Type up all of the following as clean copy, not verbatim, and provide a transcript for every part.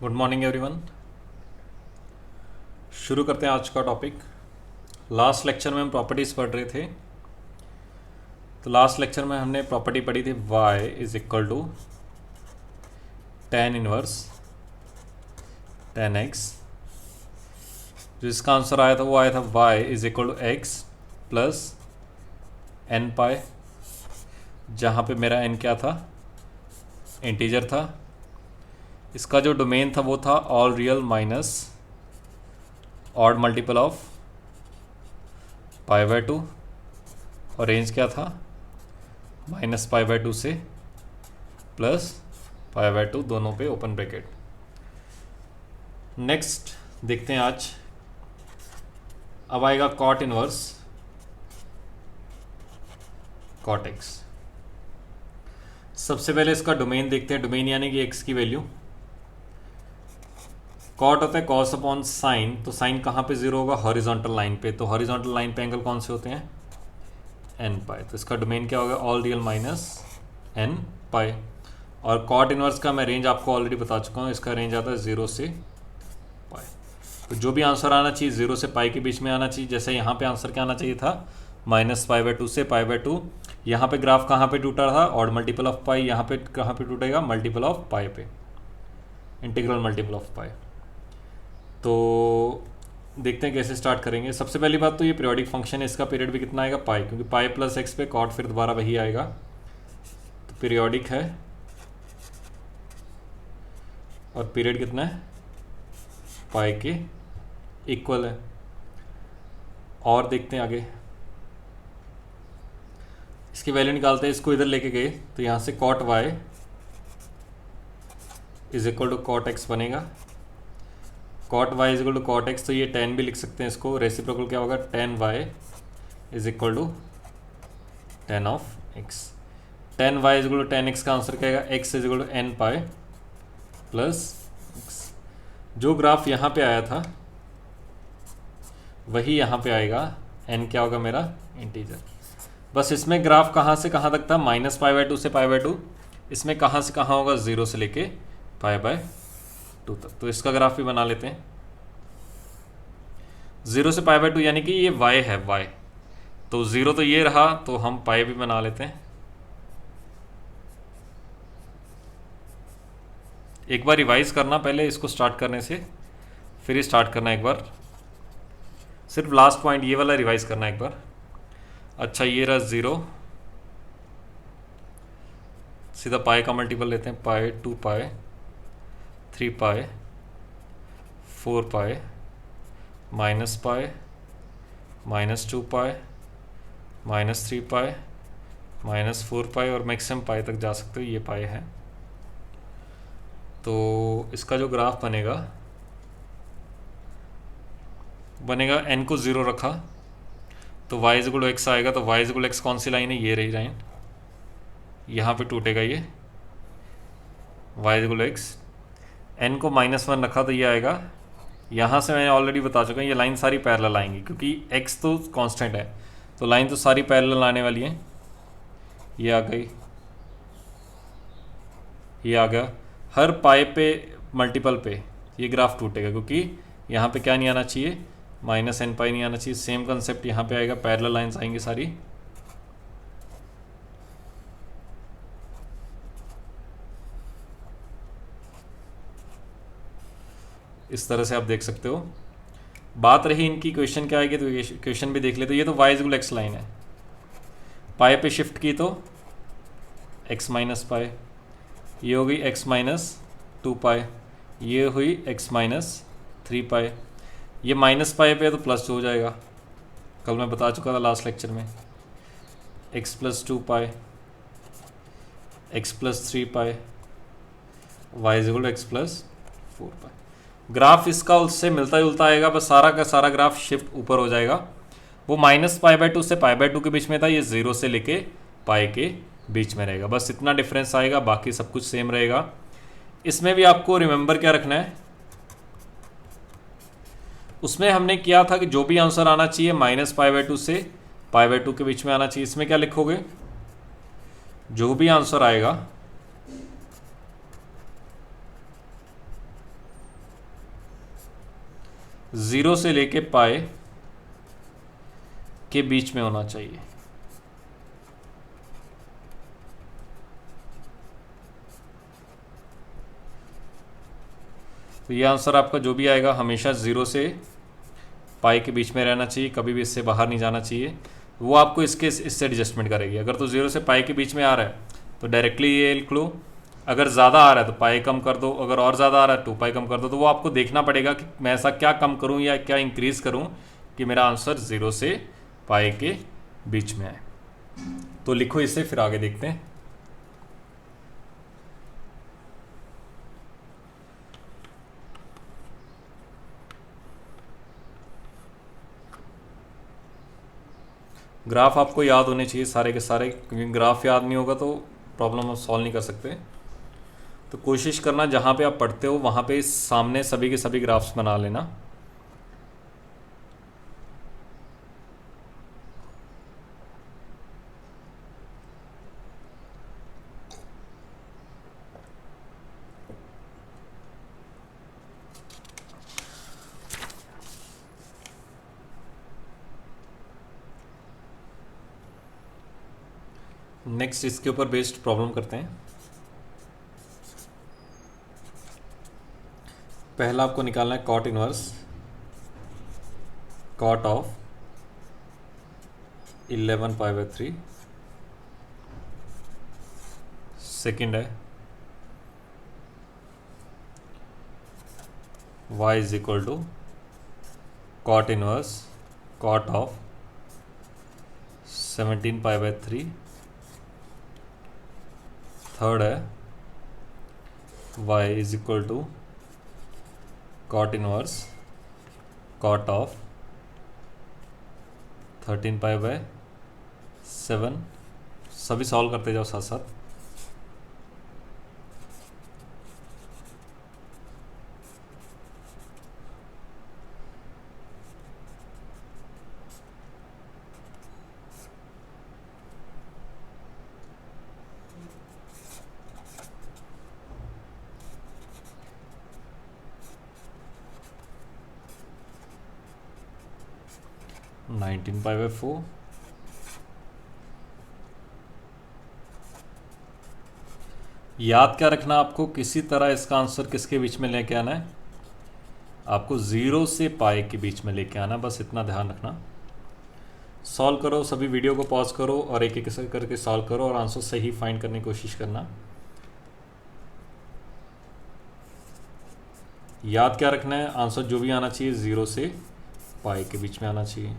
Good morning everyone. शुरू करते हैं आज का टॉपिक। लास्ट लेक्चर में हम प्रॉपर्टीज़ पढ़ रहे थे। तो लास्ट लेक्चर में हमने प्रॉपर्टी पढ़ी थी y is equal to tan inverse tan x। जो इसका आंसर आया था वो आया था y is equal to x plus n pi, जहाँ पे मेरा n क्या था, इंटीजर था। इसका जो डोमेन था वो था all real minus odd multiple of pi by two, और रेंज क्या था माइनस पाई बाय टू से प्लस पाई बाय टू, दोनों पे ओपन ब्रैकेट। नेक्स्ट देखते हैं आज। अब आएगा कॉट इनवर्स कॉट एक्स। सबसे पहले इसका डोमेन देखते हैं। डोमेन यानी कि एक्स की वैल्यू। कॉट होता है कॉस अपॉन साइन, तो साइन कहाँ पे जीरो होगा, हॉरिजॉन्टल लाइन पे। तो हॉरिजॉन्टल लाइन पे एंगल कौन से होते हैं, एन पाई। तो इसका डोमेन क्या होगा, ऑल रियल माइनस एन पाई। और कॉट इनवर्स का मैं रेंज आपको ऑलरेडी बता चुका हूँ। इसका रेंज आता है 0 से पाई। तो जो भी आंसर आना चाहिए 0 से पाई के बीच में आना चाहिए। जैसे यहाँ पे आंसर क्या आना चाहिए था, माइनस पाई बाय टू से पाई बाय टू। यहाँ पे ग्राफ कहाँ पे टूटा था, ऑड मल्टीपल ऑफ पाई। यहाँ पे कहाँ पे टूटेगा, मल्टीपल ऑफ पाई पे, इंटीग्रल मल्टीपल ऑफ पाई। तो देखते हैं कैसे स्टार्ट करेंगे। सबसे पहली बात तो ये पीरियोडिक फंक्शन है, इसका पीरियड भी कितना आएगा, पाई, क्योंकि पाई प्लस एक्स पे कॉट फिर दोबारा वही आएगा। तो पीरियोडिक है और पीरियड कितना है, पाई के इक्वल है। और देखते हैं आगे, इसकी वैल्यू निकालते हैं। इसको इधर लेके गए तो यहाँ से cot y is equal to cot x बनेगा। Cot y is equal to cot x, तो ये tan भी लिख सकते हैं इसको। रेसिप्रोकल क्या होगा, tan y is equal to tan of x. tan y is equal to tan x का आंसर क्या आएगा, x is equal to n pi plus x. जो ग्राफ यहाँ पे आया था वही यहाँ पे आएगा। n क्या होगा मेरा, इंटीजर। बस इसमें ग्राफ कहाँ से कहाँ तक था, माइनस पाई बाय टू से पाई बाय टू। इसमें कहाँ से कहाँ होगा, 0 से लेके पाई बाय टू तक। तो इसका ग्राफ भी बना लेते हैं। 0 से पाई बाय टू यानी कि ये y है, y। तो 0 तो ये रहा, तो हम पाई भी बना लेते हैं। एक बार रिवाइज करना पहले इसको स्टार्ट करने से, फिर स्टार्ट करना एक बार। सिर्फ लास्ट पॉइंट ये वाला रिवाइज करना एक बार। अच्छा, ये रहा 0, सीधा पाई का मल्टीपल लेते हैं, पाई 2 पाई 3 पाई 4 pi minus pi minus 2 pi minus 3 pi minus 4 पाई, और मैक्सिमम पाई तक जा सकते हो, ये पाई है। तो इसका जो ग्राफ बनेगा n को 0 रखा तो y इक्वल टू एक्स आएगा। तो y इक्वल एक्स कौन सी लाइन है, ये रही लाइन, यहाँ पे टूटेगा ये y इक्वल एक्स। n को -1 रखा तो ये आएगा। यहाँ से मैंने ऑलरेडी बता चुका हूँ, ये लाइन सारी पैरेलल आएंगी क्योंकि x तो कांस्टेंट है, तो लाइन तो सारी पैरेलल आने वाली है। ये आ गई, ये आ गया। हर पाई पे मल्टीपल पे ये ग्राफ टूटेगा, क्योंकि यहाँ पे क्या नहीं आना चाहिए, माइनस एन पाई नहीं आना चाहिए। सेम कंसेप्ट यहाँ पे आएगा, पैरेलल लाइंस आएंगी सारी। इस तरह से आप देख सकते हो। बात रही इनकी क्वेश्चन क्या आएगी, तो क्वेश्चन भी देख लेते। ये तो y इक्वल एक्स लाइन है, पाई पे शिफ्ट की तो x माइनस पाई, ये हो गई x माइनस 2 पाई, ये हुई x माइनस 3 पाई। ये माइनस पाई पे है तो प्लस हो जाएगा, कल मैं बता चुका था लास्ट लेक्चर में। x प्लस 2 पाई x प्लस 3 पाई y इक्वल एक्स प्लस 4 पाई। ग्राफ इसका उससे मिलता जुलता आएगा, बस सारा का सारा ग्राफ शिफ्ट ऊपर हो जाएगा। वो माइनस पाई बाय टू से पाई बाय टू के बीच में था, ये 0 से लेके पाई के बीच में रहेगा। बस इतना डिफरेंस आएगा, बाकी सब कुछ सेम रहेगा। इसमें भी आपको रिमेंबर क्या रखना है, उसमें हमने किया था कि जो भी आंसर आना चाहिए माइनस पाई बाय टू से पाई बाय टू के बीच में आना चाहिए। इसमें क्या लिखोगे, जो भी आंसर आएगा 0 से लेके पाई के बीच में होना चाहिए। तो ये आंसर आपका जो भी आएगा हमेशा 0 से पाई के बीच में रहना चाहिए, कभी भी इससे बाहर नहीं जाना चाहिए। वो आपको इससे एडजस्टमेंट करेगी। अगर तो 0 से पाई के बीच में आ रहा है तो डायरेक्टली ये लिख लो, अगर ज़्यादा आ रहा है तो पाई कम कर दो, अगर और ज़्यादा आ रहा है 2 पाई कम कर दो। तो वो आपको देखना पड़ेगा कि मैं ऐसा क्या कम करूँ या क्या इंक्रीज़ करूँ कि मेरा आंसर 0 से पाई के बीच में आए। तो लिखो इसे, फिर आगे देखते हैं। ग्राफ आपको याद होने चाहिए सारे के सारे, क्योंकि ग्राफ याद नहीं होगा तो प्रॉब्लम आप सॉल्व नहीं कर सकते। तो कोशिश करना जहाँ पे आप पढ़ते हो वहाँ पे सामने सभी के सभी ग्राफ्स बना लेना। नेक्स्ट इसके ऊपर बेस्ड प्रॉब्लम करते हैं। पहला आपको निकालना है cot inverse cot of 11 pi by 3। Second है y is equal to cot inverse cot of 17 pi by 3। Third है y is equal to cot inverse cot of 13 pi by 7। सभी सॉल्व करते जाओ साथ साथ। Nineteen pi by 4। याद क्या रखना आपको, किसी तरह इसका आंसर किसके बीच में लेके आना है, आपको 0 से पाई के बीच में लेके आना, बस इतना ध्यान रखना। सॉल्व करो, सभी वीडियो को पॉज करो और एक एक करके सॉल्व करो और आंसर सही फाइंड करने की कोशिश करना। याद क्या रखना है, आंसर जो भी आना चाहिए 0 से पाई के बीच में आना चाहिए।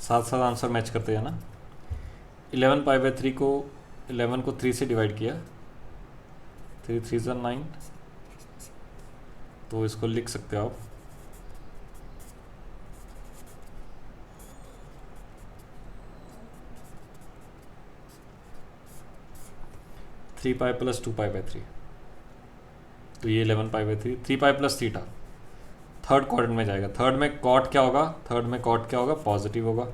साथ साथ आंसर मैच करते जाना। 11 पाई बाई 3 को 11 को 3 से डिवाइड किया, 3 3 ज़ा 9, तो इसको लिख सकते हो आप 3 पाई प्लस 2 पाई बाई 3। तो ये 11 pi by 3, 3 pi plus theta third quadrant में जाएगा। थर्ड में कॉट क्या होगा, थर्ड में कॉट क्या होगा, पॉजिटिव होगा।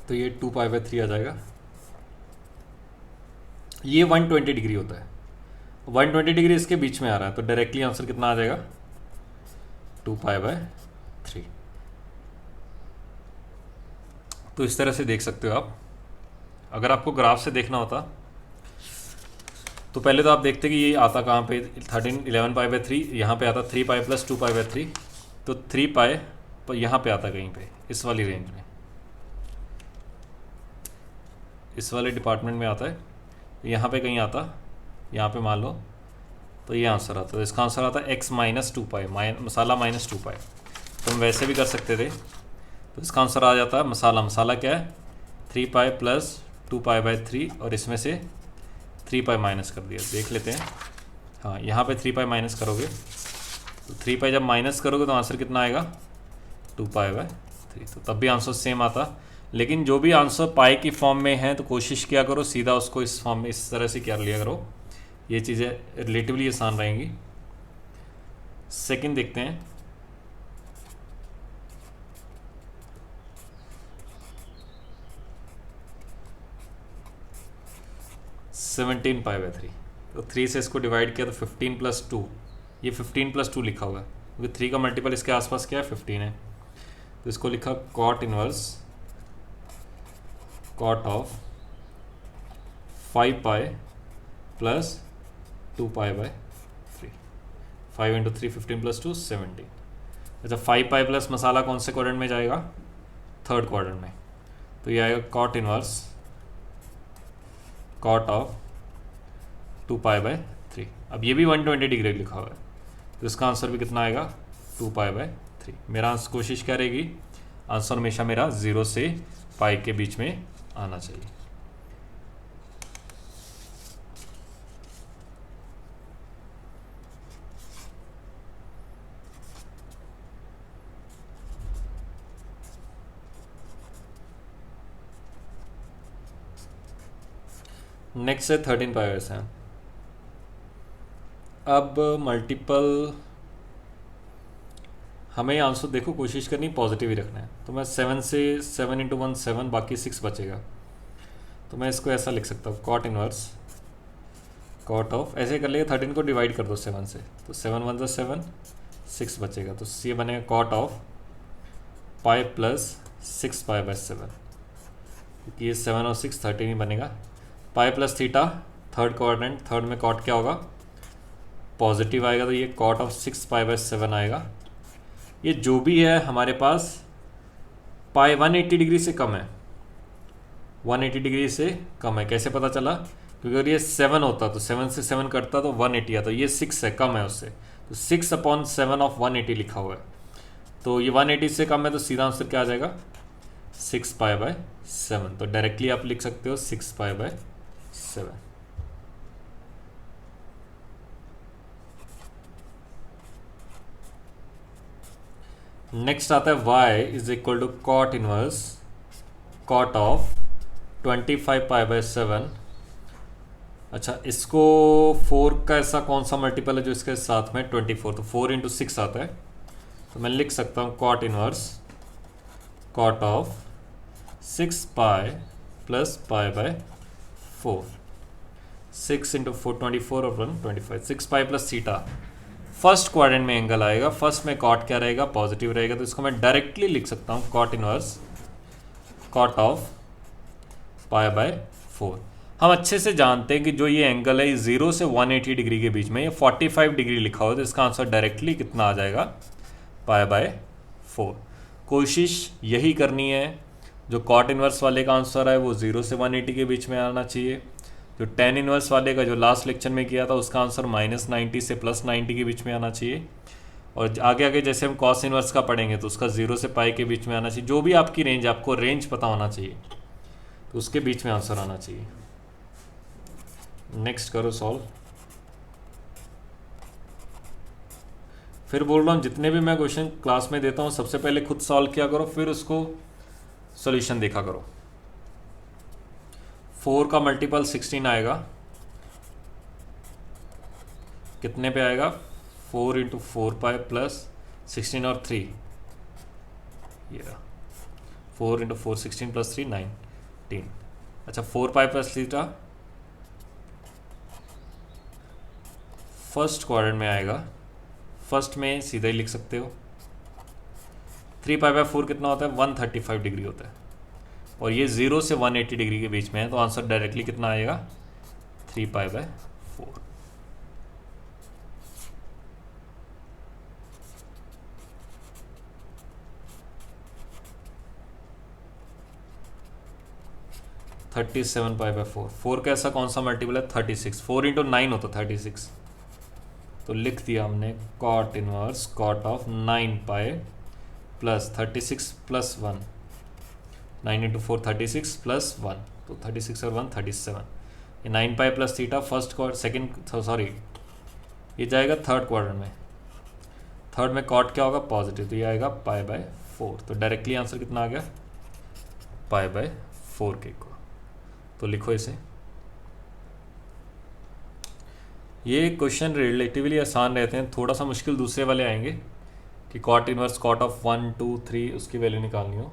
तो ये 2 पाई बाई 3 आ जाएगा। ये 120 डिग्री होता है, 120 डिग्री इसके बीच में आ रहा है, तो डायरेक्टली आंसर कितना आ जाएगा, 2 पाई बाई 3। तो इस तरह से देख सकते हो आप। अगर आपको ग्राफ से देखना होता तो पहले तो आप देखते कि ये आता कहाँ पे, 11 पाई बाई 3 यहाँ पे आता 3 पाई प्लस 2 पाई बाई 3, तो 3 पाई पर यहाँ पे आता कहीं पे इस वाली रेंज में, इस वाले डिपार्टमेंट में आता है, यहाँ पे कहीं आता, यहाँ पे मान लो, तो ये आंसर आता। तो इसका आंसर आता है x माइनस 2 पाई, मसाला माइनस 2 पाई। तो हम वैसे भी कर सकते थे, तो इसका आंसर आ जाता है मसाला। मसाला क्या है, 3 पाई प्लस 2 पाई बाई 3 और इसमें से 3 पाई माइनस कर दिया। देख लेते हैं, हाँ यहाँ पे 3 पाई माइनस करोगे तो 3 पाई जब माइनस करोगे तो आंसर कितना आएगा, 2 पाई बाई 3। तो तब भी आंसर सेम आता। लेकिन जो भी आंसर पाई की फॉर्म में है तो कोशिश किया करो सीधा उसको इस फॉर्म में इस तरह से कर लिया करो, ये चीज़ें रिलेटिवली आसान रहेंगी। सेकंड देखते हैं, 17π/3। तो 3 से इसको डिवाइड किया तो 15+2, ये 15+2 लिखा हुआ है क्योंकि 3 का मल्टीपल इसके आसपास क्या है 15 है। तो इसको लिखा cot inverse cot of 5π plus 2π/3। 5 × 3 15+2 17। अच्छा 5π प्लस मसाला कौन से क्वाड्रेंट में जाएगा, थर्ड क्वाड्रेंट में। तो ये आएगा कॉट इनवर्स कॉट ऑफ 2π/3। अब ये भी 120 डिग्री लिखा हुआ है तो इसका आंसर भी कितना आएगा 2π/3। मेरा कोशिश क्या रहेगी, आंसर हमेशा मेरा 0 से पाई के बीच में आना चाहिए। नेक्स्ट है 13π/7। अब मल्टीपल हमें आंसर देखो कोशिश करनी पॉजिटिव ही रखना है। तो मैं 7 से 7 × 1 7, बाकी 6 बचेगा। तो मैं इसको ऐसा लिख सकता हूँ कॉट इनवर्स कॉट ऑफ, ऐसे कर लेगा 13 को डिवाइड कर दो 7 से, तो 7 1 7, 6 बचेगा। तो ये बनेगा कॉट ऑफ पाई प्लस 6π/7, क्योंकि ये 7 और 6 13 ही बनेगा। पाई plus theta third quadrant, third में कॉट क्या होगा पॉजिटिव आएगा, तो ये कॉट ऑफ 6π/7 आएगा। ये जो भी है हमारे पास पाई 180 डिग्री से कम है, 180 डिग्री से कम है। कैसे पता चला, क्योंकि अगर ये 7 होता तो 7 से 7 कटता तो 180 आता, ये 6 है कम है उससे, तो 6/7 ऑफ 180 लिखा हुआ है। तो ये 180 से कम है तो सीधा आंसर क्या आ जाएगा 6π/7। तो डायरेक्टली आप लिख सकते हो 6π/7। नेक्स्ट आता है y = cot inverse cot of 25π/7। अच्छा इसको 4 का ऐसा कौन सा मल्टीपल है जो इसके साथ में 24, तो 4 × 6 आता है। तो मैं लिख सकता हूँ cot inverse cot of 6π plus π/4। 6 × 4 24 और 1 25। 6π प्लस थीटा फर्स्ट क्वाड्रेंट में एंगल आएगा, फर्स्ट में कॉट क्या रहेगा पॉजिटिव रहेगा, तो इसको मैं डायरेक्टली लिख सकता हूँ कॉट इनवर्स कॉट ऑफ π/4। हम अच्छे से जानते हैं कि जो ये एंगल है 0 से 180 डिग्री के बीच में, ये 45 डिग्री लिखा हो, तो इसका आंसर डायरेक्टली कितना आ जाएगा π/4। कोशिश यही करनी है, जो कॉट इनवर्स वाले का आंसर है वो 0 से 180 के बीच में आना चाहिए। जो टेन इनवर्स वाले का जो लास्ट लेक्चर में किया था उसका आंसर -90 से +90 के बीच में आना चाहिए। और आगे आगे जैसे हम कॉस इनवर्स का पढ़ेंगे तो उसका 0 से पाई के बीच में आना चाहिए। जो भी आपकी रेंज, आपको रेंज पता होना चाहिए, तो उसके बीच में आंसर आना चाहिए। नेक्स्ट करो सॉल्व। फिर बोल रहा हूँ जितने भी मैं क्वेश्चन क्लास में देता हूँ सबसे पहले खुद सॉल्व किया करो, फिर उसको सॉल्यूशन देखा करो। 4 का मल्टीपल 16 आएगा, कितने पे आएगा 4 × 4π प्लस 16 और 3, ये 4 × 4 16 प्लस 3 19। अच्छा 4π प्लस थीटा फर्स्ट क्वाड्रेंट में आएगा, फर्स्ट में सीधा ही लिख सकते हो। 3π/4 कितना होता है 135 डिग्री होता है, और ये 0 से 180 डिग्री के बीच में है, तो आंसर डायरेक्टली कितना आएगा 3π/4। (37π/4). 4 का ऐसा कौन सा मल्टीपल है 36, 4 × 9 होता 36, तो लिख दिया हमने cot inverse cot of 9π plus 36 plus 1, 9 × 4 36 plus 1, तो 36 और 1 37। ये 9π plus theta first second sorry ये जाएगा थर्ड क्वाड्रेंट में, थर्ड में कॉट क्या होगा पॉजिटिव, तो ये आएगा π/4। तो डायरेक्टली आंसर कितना आ गया π/4 के को। तो लिखो इसे। ये क्वेश्चन रिलेटिवली आसान रहते हैं, थोड़ा सा मुश्किल दूसरे वाले आएंगे कि कॉट इनवर्स कॉट ऑफ 1 2 3 उसकी वैल्यू निकालनी हो।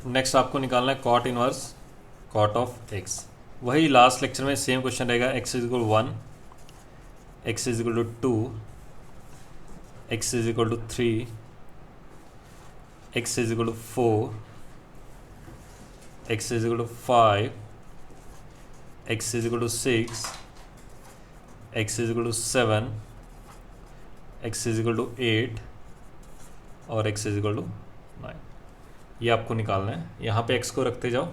नेक्स्ट आपको निकालना है cot inverse cot of x. वही लास्ट लेक्चर में सेम क्वेश्चन रहेगा। X is equal 1, x is equal to 2, x is equal to 3, x is equal to 4, x is equal to 5, x is equal to 6, x is equal to 7, x is equal to 8 और x is equal to 9। ये आपको निकालना है। यहाँ पे x को रखते जाओ,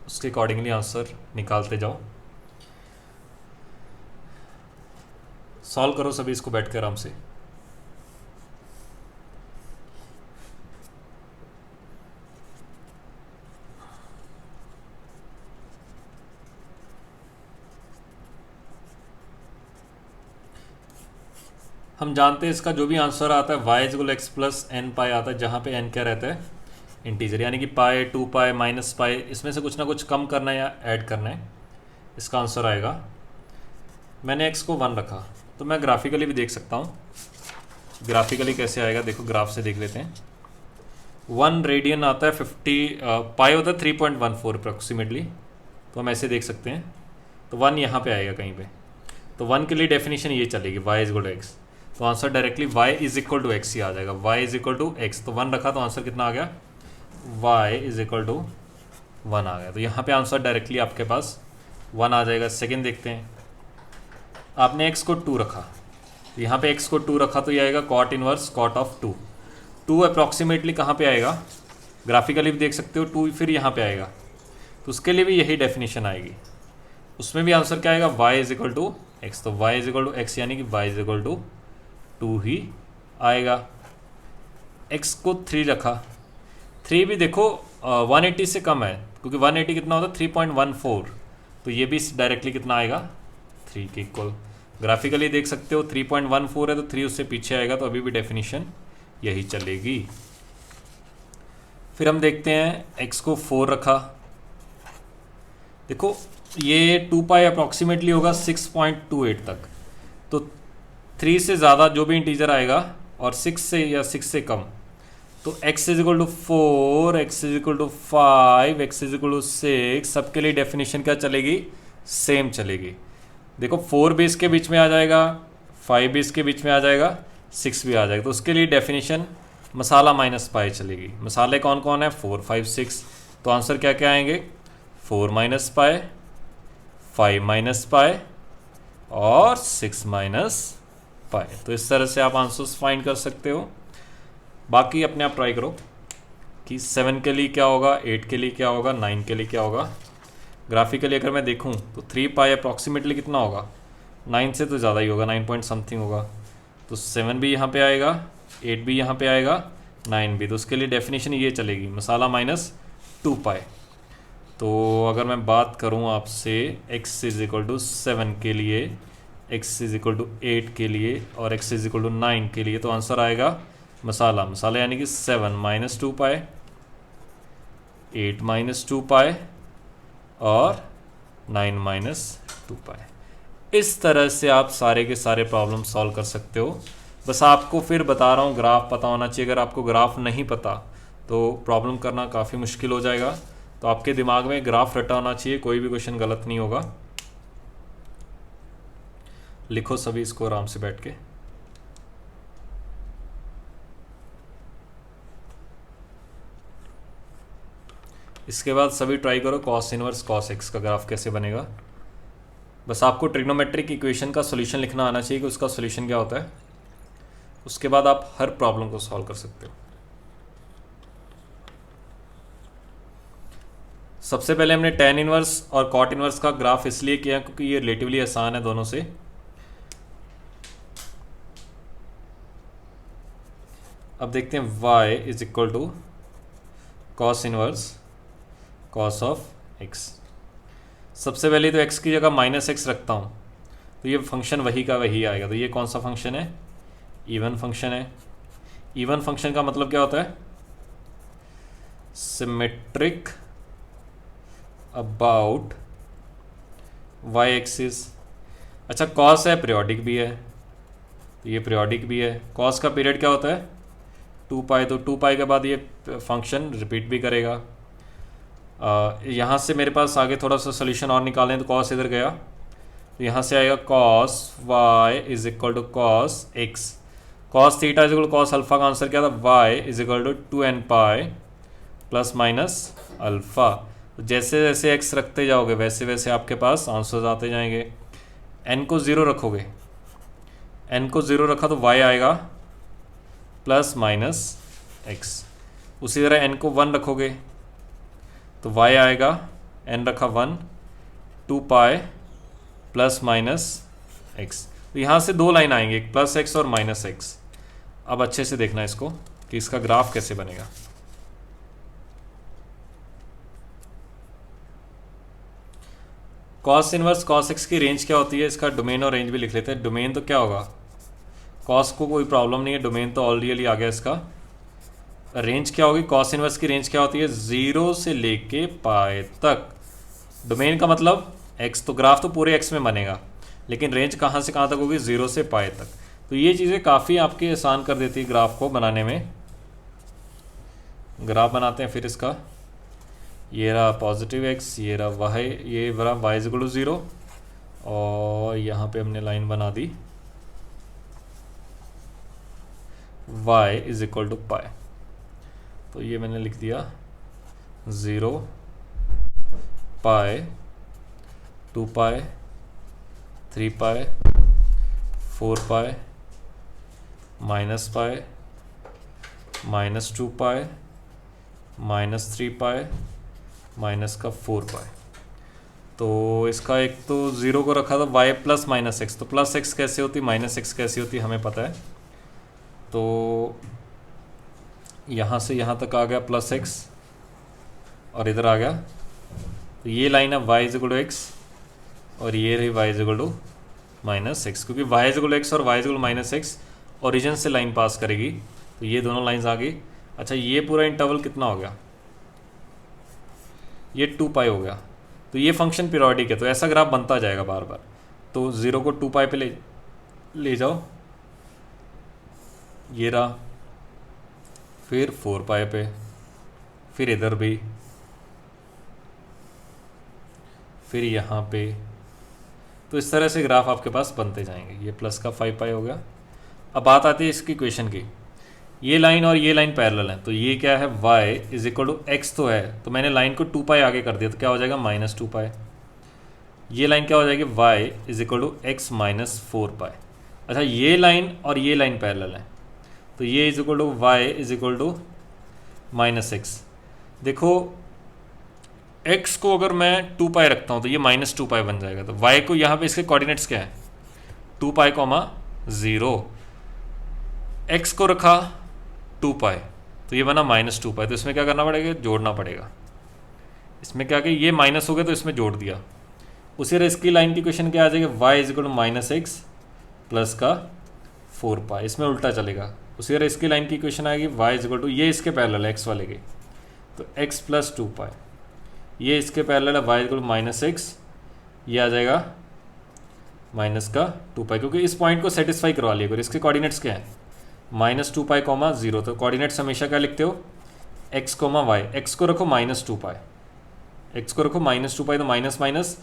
उसके अकॉर्डिंगली आंसर निकालते जाओ। सॉल्व करो सभी इसको बैठ कर आराम से। हम जानते हैं इसका जो भी आंसर आता है y is equal x plus n pi आता है, जहाँ पे एन क्या रहता है, इंटीजर, यानी कि पाई, 2 पाई, माइनस पाई, इसमें से कुछ ना कुछ कम करना है या ऐड करना है, इसका आंसर आएगा। मैंने एक्स को 1 रखा, तो मैं ग्राफिकली भी देख सकता हूँ। ग्राफिकली कैसे आएगा देखो, ग्राफ से देख लेते हैं। 1 रेडियन आता है 50, पाई होता है 3.14 अप्रॉक्सीमेटली, तो हम ऐसे देख सकते हैं। तो 1 यहाँ पे आएगा कहीं पे, तो 1 के लिए डेफिनेशन ये चलेगी y is equal to x, तो answer directly y is equal to x ही आ जाएगा। y is equal to x, तो 1 रखा तो आंसर कितना आ गया, y इज इक्वल टू 1 आ गया। तो यहाँ पे आंसर डायरेक्टली आपके पास 1 आ जाएगा। सेकंड देखते हैं, आपने x को 2 रखा, तो यहाँ पे x को 2 रखा तो ये आएगा cot inverse cot of 2। 2 approximately कहाँ पे आएगा, ग्राफिकली भी देख सकते हो, 2 फिर यहाँ पे आएगा, तो उसके लिए भी यही डेफिनेशन आएगी। उसमें भी आंसर क्या आएगा, y is equal to x, तो y is equal to x यानी कि y इज इक्वल टू 2 ही आएगा। x को 3 रखा, 3 भी देखो 180 से कम है, क्योंकि 180 कितना होता है 3.14, तो ये भी डायरेक्टली कितना आएगा 3 के इक्वल। ग्राफिकली देख सकते हो 3.14 है तो 3 उससे पीछे आएगा, तो अभी भी डेफिनेशन यही चलेगी। फिर हम देखते हैं x को 4 रखा, देखो ये 2 पाई अप्रॉक्सीमेटली होगा 6.28 तक, तो 3 से ज़्यादा जो भी इंटीजर आएगा और 6 से या 6 से कम, तो x is equal to 4, x is equal to 5, x is equal to 6, सबके लिए डेफिनेशन क्या चलेगी, सेम चलेगी। देखो 4 भी इसके बीच में आ जाएगा, 5 भी इसके बीच में आ जाएगा, 6 भी आ जाएगा, तो उसके लिए डेफिनेशन मसाला माइनस पाई चलेगी। मसाले कौन कौन है, 4, 5, 6, तो आंसर क्या क्या आएंगे, 4 माइनस पाई, 5 माइनस पाई और 6 माइनस पाई। तो इस तरह से आप आंसर्स फाइंड कर सकते हो। बाकी अपने आप ट्राई करो कि 7 के लिए क्या होगा, 8 के लिए क्या होगा, 9 के लिए क्या होगा। ग्राफिकली अगर मैं देखूं तो 3 पाई अप्रॉक्सीमेटली कितना होगा, 9 से तो ज़्यादा ही होगा, 9 पॉइंट समथिंग होगा, तो 7 भी यहाँ पे आएगा, 8 भी यहाँ पे आएगा, 9 भी, तो उसके लिए डेफिनेशन ये चलेगी मसाला माइनस 2 पाई। तो अगर मैं बात करूं आपसे x इज इक्वल टू 7 के लिए, x इज इक्वल टू 8 के लिए और x इज इक्वल टू 9 के लिए, तो आंसर आएगा मसाला यानी कि 7 माइनस 2 पाई, 8 माइनस 2 पाई और 9 माइनस 2 पाई। इस तरह से आप सारे के सारे प्रॉब्लम सॉल्व कर सकते हो। बस आपको फिर बता रहा हूँ ग्राफ पता होना चाहिए। अगर आपको ग्राफ नहीं पता तो प्रॉब्लम करना काफ़ी मुश्किल हो जाएगा। तो आपके दिमाग में ग्राफ रटा होना चाहिए, कोई भी क्वेश्चन गलत नहीं होगा। लिखो सभी इसको आराम से बैठ के। इसके बाद सभी ट्राई करो कॉस इनवर्स कॉस एक्स का ग्राफ कैसे बनेगा। बस आपको ट्रिग्नोमेट्रिक इक्वेशन का सॉल्यूशन लिखना आना चाहिए कि उसका सॉल्यूशन क्या होता है। उसके बाद आप हर प्रॉब्लम को सॉल्व कर सकते हो। सबसे पहले हमने tan इनवर्स और cot इनवर्स का ग्राफ इसलिए किया क्योंकि ये रिलेटिवली आसान है दोनों से। अब देखते हैं y is equal to cos inverse cos of x। सबसे पहले तो x की जगह माइनस एक्स रखता हूँ, तो ये फंक्शन वही का वही आएगा। तो ये कौन सा फंक्शन है, इवन फंक्शन है। इवन फंक्शन का मतलब क्या होता है, सिमेट्रिक अबाउट y एक्सिस। अच्छा कॉस है, पीरियोडिक भी है, तो ये पीरियोडिक भी है। कॉस का पीरियड क्या होता है 2 पाई, तो 2 पाई के बाद ये फंक्शन रिपीट भी करेगा। यहाँ से मेरे पास आगे थोड़ा सा सोल्यूशन और निकालें तो कॉस इधर गया, तो यहाँ से आएगा cos y is equal to cos x, cos theta is equal to cos alpha का आंसर क्या था, y is equal to 2n pi plus minus alpha. तो जैसे जैसे एक्स रखते जाओगे वैसे वैसे आपके पास आंसर्स आते जाएंगे। एन को ज़ीरो रखोगे, एन को ज़ीरो रखा तो वाई आएगा प्लस माइनस एक्स। उसी तरह एन को 1 रखोगे तो वाई आएगा, एन रखा 1 2 पाई प्लस माइनस एक्स। तो यहाँ से दो लाइन आएंगे, एक प्लस एक्स और माइनस एक्स। अब अच्छे से देखना इसको कि इसका ग्राफ कैसे बनेगा। कॉस इनवर्स कॉस एक्स की रेंज क्या होती है, इसका डोमेन और रेंज भी लिख लेते हैं। डोमेन तो क्या होगा, कॉस को कोई प्रॉब्लम नहीं है, डोमेन तो ऑलरेडी आ गया इसका। रेंज क्या होगी, कॉस इनवर्स की रेंज क्या होती है, 0 से लेके पाई तक। डोमेन का मतलब एक्स, तो ग्राफ तो पूरे एक्स में बनेगा, लेकिन रेंज कहाँ से कहाँ तक होगी, 0 से पाई तक। तो ये चीज़ें काफ़ी आपके आसान कर देती है ग्राफ को बनाने में। ग्राफ बनाते हैं फिर इसका, ये रहा पॉजिटिव एक्स, ये रहा वाई, ये रहा वाई इज इक्वल टू 0, और यहाँ पे हमने लाइन बना दी वाई इज इक्वल टू पाई। तो ये मैंने लिख दिया 0 पाई 2 पाई 3 पाई 4 pi minus pi minus 2 pi minus 3 pi minus का 4 पाई। तो इसका एक तो 0 को रखा था वाई प्लस माइनस एक्स, तो प्लस एक्स कैसे होती, माइनस एक्स कैसी होती हमें पता है। तो यहाँ से यहाँ तक आ गया प्लस एक्स और इधर आ गया, तो ये लाइन है y is equal to x और ये रही y is equal to minus x, क्योंकि y is equal to x और y is equal to minus x origin से लाइन पास करेगी, तो ये दोनों लाइंस आ गई। अच्छा, ये पूरा इंटरवल कितना हो गया, ये 2 पाई हो गया। तो ये फंक्शन पीरियोडिक है, तो ऐसा ग्राफ बनता जाएगा बार बार। तो 0 को 2 पाई पे ले जाओ, ये रहा, फिर 4 पाई पे, फिर इधर भी, फिर यहाँ पे। तो इस तरह से ग्राफ आपके पास बनते जाएंगे। ये प्लस का 5 पाई हो गया। अब बात आती है इसकी इक्वेशन की, ये लाइन और ये लाइन पैरेलल है, तो ये क्या है, y is equal to x तो है, तो मैंने लाइन को 2 पाई आगे कर दिया, तो क्या हो जाएगा माइनस 2 पाई। ये लाइन क्या हो जाएगी, y is equal to x minus 4 pi. अच्छा, ये लाइन और ये लाइन पैरेलल है, तो ये is equal to y is equal to minus x. देखो x को अगर मैं 2 पाई रखता हूँ तो ये माइनस 2 पाई बन जाएगा, तो y को यहाँ पे इसके कोऑर्डिनेट्स क्या है, 2 पाई कॉमा 0, x को रखा 2 पाई, तो ये बना माइनस 2 पाई। तो इसमें क्या करना पड़ेगा, जोड़ना पड़ेगा। इसमें क्या कि ये माइनस हो गया तो इसमें जोड़ दिया। उसी तरह इसकी लाइन की क्वेश्चन क्या आ जाएगी, y is equal to minus x plus का 4 पाई, इसमें उल्टा चलेगा। उसी तरह इसकी लाइन की क्वेश्चन आएगी y इज इक्वल टू, ये इसके पैरेलल है x वाले के, तो x प्लस 2 पाई, ये इसके पैरेलल है y is equal to minus x, ये आ जाएगा माइनस का 2 पाई, क्योंकि इस पॉइंट को सेटिस्फाई करवा लिया। इसके कोऑर्डिनेट्स क्या है, माइनस 2 पाई कॉमा 0, तो कोऑर्डिनेट्स हमेशा क्या लिखते हो, x कॉमा वाई। एक्स को रखो माइनस 2 पाई, एक्स को रखो माइनस 2 पाई, तो माइनस माइनस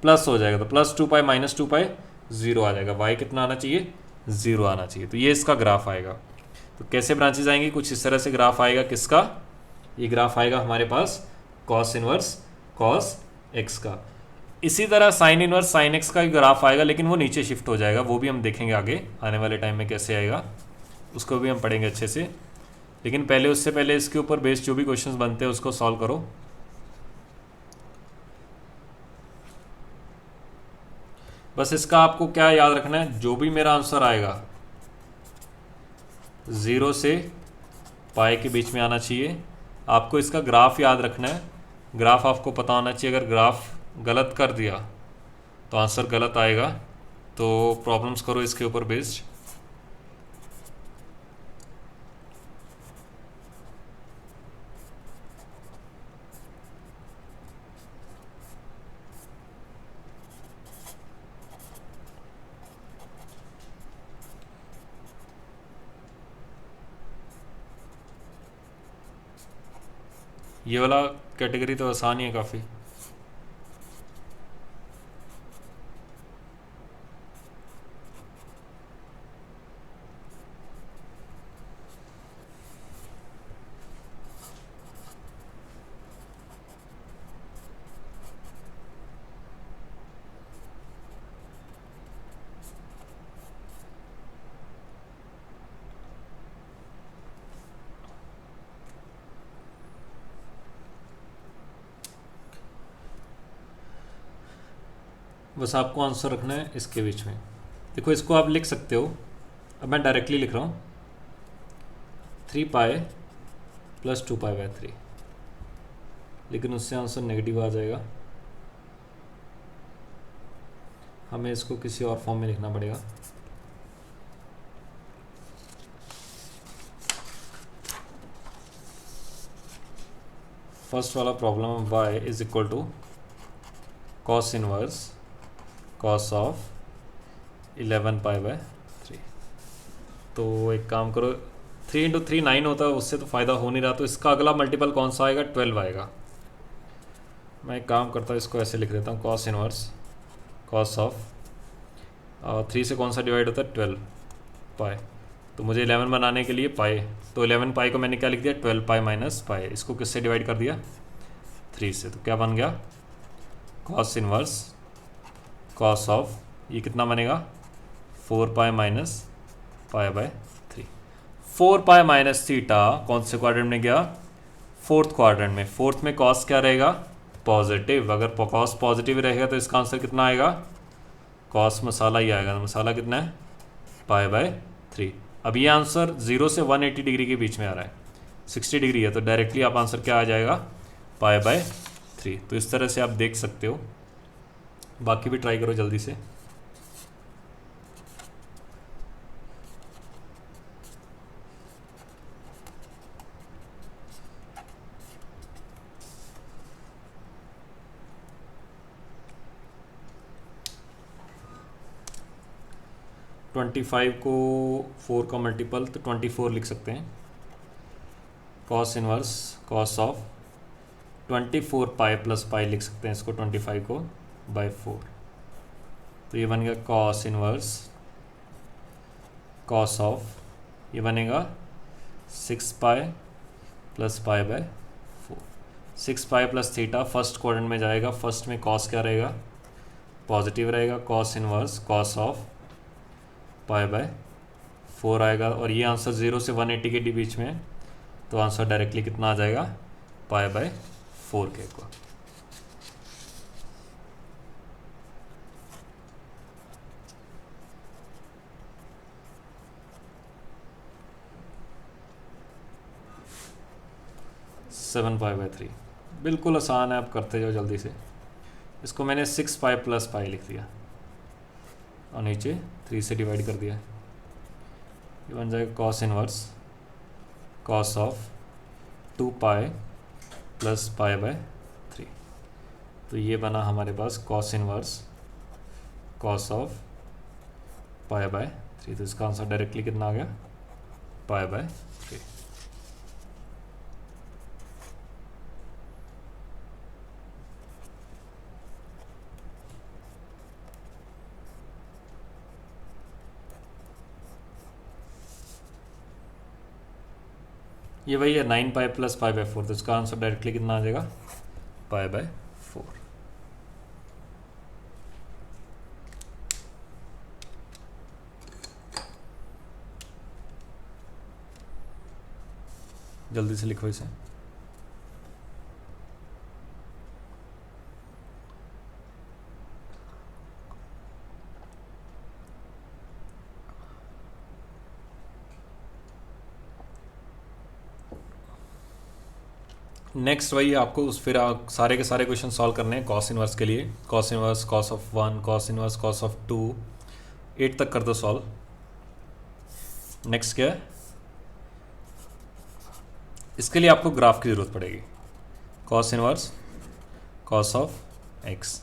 प्लस हो जाएगा, तो प्लस 2 पाई माइनस 2 पाई 0 आ जाएगा। y कितना आना चाहिए, 0 आना चाहिए। तो ये इसका ग्राफ आएगा। तो कैसे ब्रांचेज आएंगी, कुछ इस तरह से ग्राफ आएगा। किसका, ये ग्राफ आएगा हमारे पास कॉस इनवर्स कॉस एक्स का। इसी तरह साइन इनवर्स साइन एक्स का ग्राफ आएगा, लेकिन वो नीचे शिफ्ट हो जाएगा, वो भी हम देखेंगे आगे आने वाले टाइम में कैसे आएगा, उसको भी हम पढ़ेंगे अच्छे से। लेकिन पहले, उससे पहले इसके ऊपर बेस्ड जो भी क्वेश्चंस बनते हैं उसको सॉल्व करो। बस इसका आपको क्या याद रखना है, जो भी मेरा आंसर आएगा 0 से पाई के बीच में आना चाहिए। आपको इसका ग्राफ याद रखना है, ग्राफ आपको पता होना चाहिए। अगर ग्राफ गलत कर दिया तो आंसर गलत आएगा। तो प्रॉब्लम्स करो इसके ऊपर बेस्ड। ये वाला कैटेगरी तो आसान ही है काफ़ी। बस आपको आंसर रखना है इसके बीच में। देखो इसको आप लिख सकते हो, अब मैं डायरेक्टली लिख रहा हूँ 3 पाई प्लस 2 पाई/3, लेकिन उससे आंसर नेगेटिव आ जाएगा। हमें इसको किसी और फॉर्म में लिखना पड़ेगा। फर्स्ट वाला problem y is equal to cos inverse cos of 11 पाई/3। तो एक काम करो, 3 × 3 9 होता है, उससे तो फ़ायदा हो नहीं रहा, तो इसका अगला मल्टीपल कौन सा आएगा? 12 आएगा। मैं एक काम करता हूँ, इसको ऐसे लिख देता हूँ, कॉस इनवर्स कॉस ऑफ 3 से कौन सा डिवाइड होता है? 12 पाई। तो मुझे 11 बनाने के लिए पाई, तो 11 पाई को मैंने क्या लिख दिया? 12 पाई माइनस पाई। इसको किससे डिवाइड कर दिया? 3 से। तो क्या बन गया? कॉस इनवर्स कॉस ऑफ, ये कितना बनेगा? 4 पाई माइनस पाई/3। 4 पाई माइनस थीटा कौन से क्वाड्रेंट में गया? फोर्थ क्वाड्रेंट में। फोर्थ में कॉस क्या रहेगा? पॉजिटिव। अगर कॉस पॉजिटिव रहेगा तो इसका आंसर कितना आएगा? कॉस मसाला ही आएगा। तो मसाला कितना है? पाई/3। अब ये आंसर 0 से 180 डिग्री के बीच में आ रहा है, 60 डिग्री है, तो डायरेक्टली आप आंसर क्या आ जाएगा? पाई/3। तो इस तरह से आप देख सकते हो। बाकी भी ट्राई करो जल्दी से। ट्वेंटी 25 को 4 का मल्टीपल तो 24 लिख सकते हैं। Cos inverse cos of 24 pi plus pi लिख सकते हैं इसको, 25 को /4। तो ये बन गया कॉस इनवर्स कॉस ऑफ, ये बनेगा 6 पाई प्लस पाई/4। 6 pi plus theta first quadrant में जाएगा। फर्स्ट में कॉस क्या रहेगा? पॉजिटिव रहेगा। कॉस इनवर्स कॉस ऑफ पाई/4 आएगा। और ये आंसर 0 से 180 के बीच में है, तो आंसर डायरेक्टली कितना आ जाएगा? पाई/4 के को। सेवन पाई/3 बिल्कुल आसान है, आप करते जाओ जल्दी से। इसको मैंने 6 पाई प्लस पाई लिख दिया और नीचे 3 से डिवाइड कर दिया। ये बन जाएगा cos inverse cos of 2 pi plus पाई/3। तो ये बना हमारे पास कॉस इनवर्स कॉस ऑफ पाई/3। तो इसका आंसर डायरेक्टली कितना आ गया? पाई/3। ये वही है 9 पाई प्लस पाई/4। तो इसका आंसर डायरेक्टली कितना आ जाएगा? पाई/4। जल्दी से लिखो इसे। नेक्स्ट वही आपको फिर सारे के सारे क्वेश्चन सॉल्व करने हैं कॉस इनवर्स के लिए। Cos inverse cos of 1, cos inverse cos of 2, 8 तक कर दो सॉल्व। नेक्स्ट क्या है? इसके लिए आपको ग्राफ की ज़रूरत पड़ेगी। Cos inverse cos of x,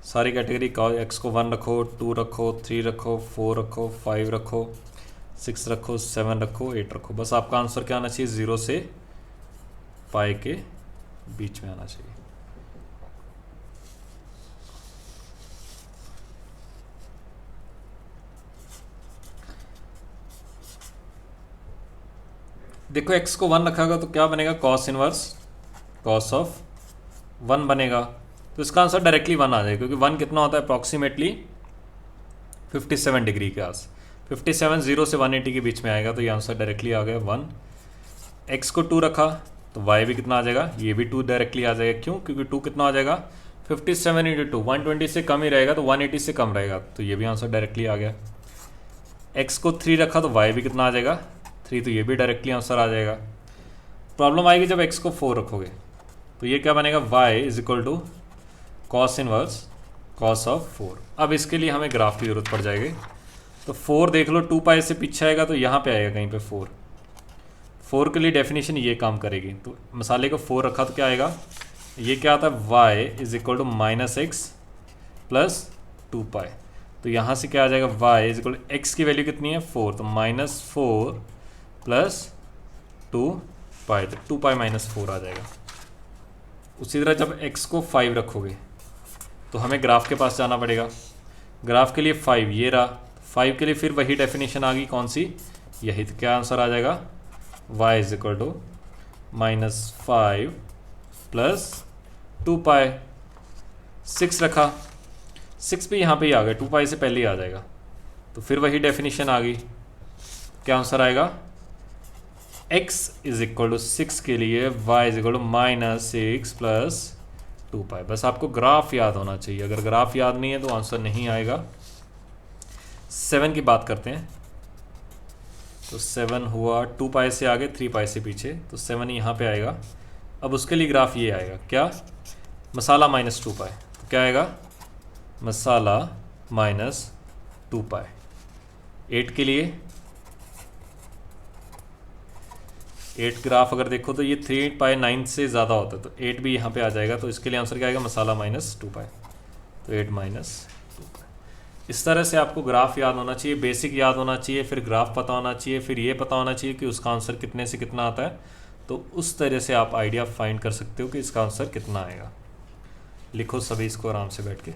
सारी कैटेगरी एक्स को 1 रखो, 2 रखो, 3 रखो, 4 रखो, 5 रखो, 6 रखो, 7 रखो, 8 रखो। बस आपका आंसर क्या आना चाहिए? 0 से पाई के बीच में आना चाहिए। देखो x को 1 रखा तो क्या बनेगा, कॉस इनवर्स कॉस ऑफ 1 बनेगा। तो इसका आंसर डायरेक्टली 1 आ जाएगा, क्योंकि 1 कितना होता है अप्रॉक्सीमेटली 57 डिग्री के आस 57 0 से 180 के बीच में आएगा। तो ये आंसर डायरेक्टली आ गया 1। x को 2 रखा तो y भी कितना आ जाएगा, ये भी 2 डायरेक्टली आ जाएगा। क्यों, क्योंकि 2 कितना आ जाएगा 57 इंटू 2 120 से कम ही रहेगा, तो 180 से कम रहेगा, तो ये भी आंसर डायरेक्टली आ गया। x को 3 रखा तो y भी कितना आ जाएगा 3, तो ये भी डायरेक्टली आंसर आ जाएगा। प्रॉब्लम आएगी जब x को 4 रखोगे, तो ये क्या बनेगा, y is equal to cos inverse cos of 4। अब इसके लिए हमें ग्राफ की जरूरत पड़ जाएगी। तो 4 देख लो 2 पाई से पीछे आएगा तो यहाँ पे आएगा कहीं पे 4 के लिए डेफिनेशन ये काम करेगी। तो मसाले को 4 रखा तो क्या आएगा, ये क्या आता है y is equal to -x plus 2 pi. तो यहाँ से क्या आ जाएगा, y is equal to x की वैल्यू कितनी है 4, तो -4 प्लस 2 पाई, तो 2 पाई -4 आ जाएगा। उसी तरह जब x को 5 रखोगे तो हमें ग्राफ के पास जाना पड़ेगा। ग्राफ के लिए 5 ये रहा, 5 के लिए फिर वही डेफिनेशन आ गई, कौन सी, यही। तो क्या आंसर आ जाएगा, y is equal to -5 plus 2 pi. 6 रखा, 6 भी यहाँ पे ही आ गया, 2 पाई से पहले ही आ जाएगा, तो फिर वही डेफिनेशन आ गई। क्या आंसर आएगा, x इज इक्वल टू 6 के लिए y is equal to -6 plus 2 pi. बस आपको ग्राफ याद होना चाहिए, अगर ग्राफ याद नहीं है तो आंसर नहीं आएगा। 7 की बात करते हैं, तो 7 हुआ 2 पाई से आगे 3 पाई से पीछे, तो 7 यहाँ पे आएगा। अब उसके लिए ग्राफ ये आएगा, क्या, मसाला -2 पाई, तो क्या आएगा, मसाला -2 पाई। 8 के लिए 8 ग्राफ अगर देखो तो ये 3 पाई 9 से ज़्यादा होता है, तो 8 भी यहाँ पे आ जाएगा। तो इसके लिए आंसर क्या आएगा, मसाला -2 पाई, तो 8 -2 पाई। इस तरह से आपको ग्राफ याद होना चाहिए, बेसिक याद होना चाहिए, फिर ग्राफ पता होना चाहिए, फिर ये पता होना चाहिए कि उसका आंसर कितने से कितना आता है। तो उस तरह से आप आइडिया फाइंड कर सकते हो कि इसका आंसर कितना आएगा। लिखो सभी इसको आराम से बैठ के।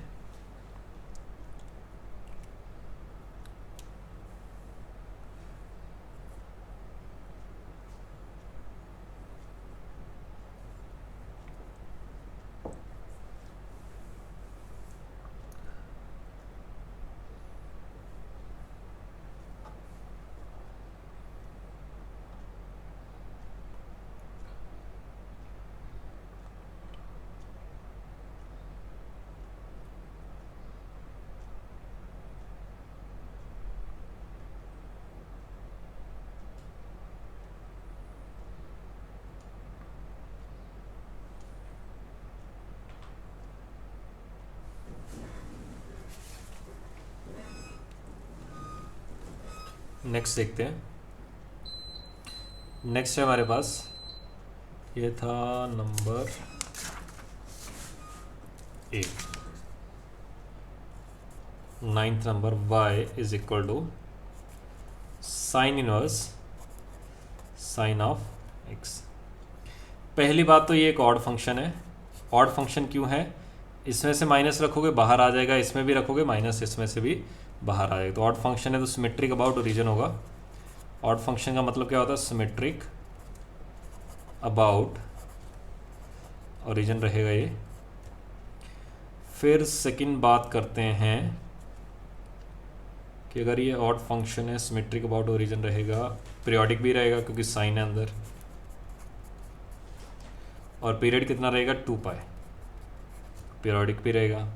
नेक्स्ट देखते हैं। नेक्स्ट है हमारे पास, ये था number 8, 9th number, y is equal to sine inverse sine of x। पहली बात तो ये एक ऑड फंक्शन है। ऑड फंक्शन क्यों है, इसमें से माइनस रखोगे बाहर आ जाएगा, इसमें भी रखोगे माइनस, इसमें से भी बाहर आ जाएगा। तो ऑड फंक्शन है तो सिमेट्रिक अबाउट ओरिजिन होगा। ऑड फंक्शन का मतलब क्या होता है, सिमेट्रिक अबाउट ओरिजिन रहेगा ये। फिर सेकंड बात करते हैं कि अगर ये ऑड फंक्शन है, सिमेट्रिक अबाउट ओरिजिन रहेगा, पीरियोडिक भी रहेगा क्योंकि साइन है अंदर, और पीरियड कितना रहेगा 2 पाई, पीरियोडिक भी रहेगा।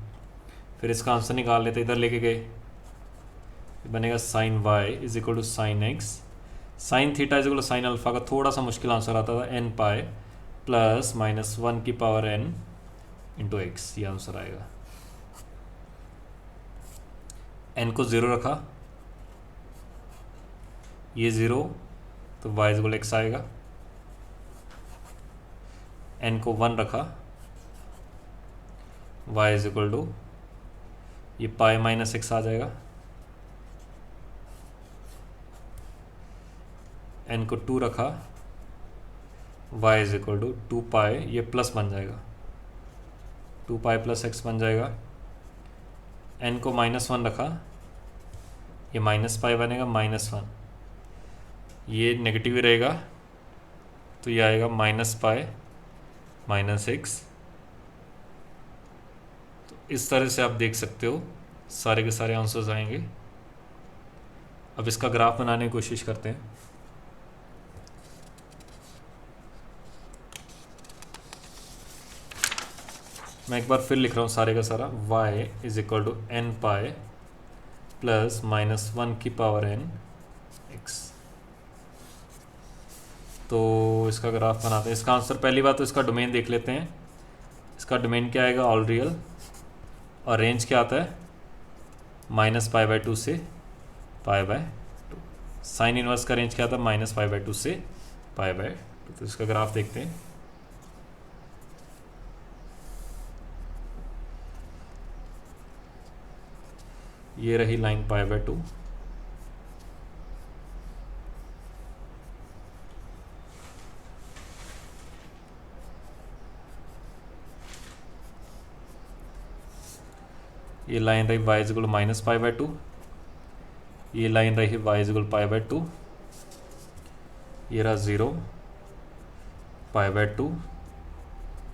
फिर इसका आंसर निकाल लेते, इधर लेके गए, बनेगा sine y is equal to sine x, sine theta is equal to sine alpha. का थोड़ा सा मुश्किल आंसर आता था, n पाई प्लस -1 की पावर n इंटू एक्स, ये आंसर आएगा। n को 0 रखा, ये 0, तो y इज इक्वल x आएगा। n को 1 रखा, y इज इक्वल टू ये पाई -x आ जाएगा। n को 2 रखा, y इज इक्वल टू 2 पाई, ये प्लस बन जाएगा, 2 पाई प्लस x बन जाएगा, n को -1 रखा, ये माइनस पाई बनेगा, -1, ये नेगेटिव ही रहेगा तो ये आएगा माइनस पाई -x। तो इस तरह से आप देख सकते हो सारे के सारे आंसर्स आएंगे। अब इसका ग्राफ बनाने की कोशिश करते हैं। मैं एक बार फिर लिख रहा हूँ सारे का सारा, y is equal to n pi plus -1 की पावर n x। तो इसका ग्राफ बनाते हैं। इसका आंसर, पहली बात तो इसका डोमेन देख लेते हैं। इसका डोमेन क्या आएगा, ऑल रियल, और रेंज क्या आता है -π/2 से π/2। साइन इनवर्स का रेंज क्या आता है -π/2 से π/2। तो इसका ग्राफ देखते हैं। ये रही लाइन π/2, ये लाइन रही y इज इक्वल -π/2, ये लाइन रही y इज इक्वल π/2, ये रहा 0, π/2,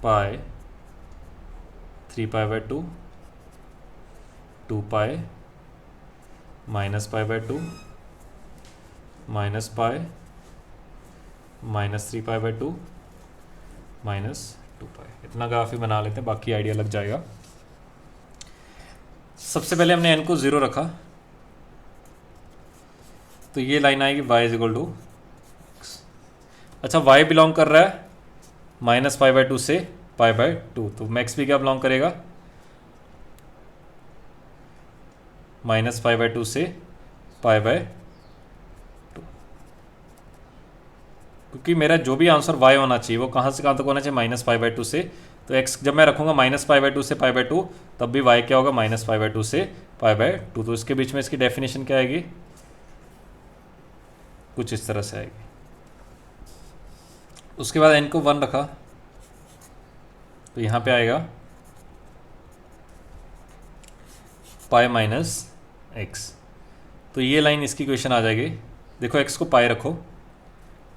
पाई, 3π/2, 2 पाई, -π/2, -पाई, -3π/2, -2 पाई। इतना ग्राफ ही बना लेते हैं, बाकी आइडिया लग जाएगा। सबसे पहले हमने n को 0 रखा, तो ये लाइन आएगी y इज इक्वल टू, अच्छा y बिलोंग कर रहा है -π/2 से π/2, तो मैक्स भी क्या बिलोंग करेगा -π/2 से π/2, क्योंकि मेरा जो भी आंसर y होना चाहिए वो कहाँ से कहाँ तक होना चाहिए -π/2 से। तो x जब मैं रखूँगा -π/2 से π/2, तब भी y क्या होगा -π/2 से π/2। तो इसके बीच में इसकी डेफिनेशन क्या आएगी, कुछ इस तरह से आएगी। उसके बाद n को 1 रखा, तो यहाँ पे आएगा π-x। तो ये लाइन इसकी इक्वेशन आ जाएगी। देखो x को पाई रखो,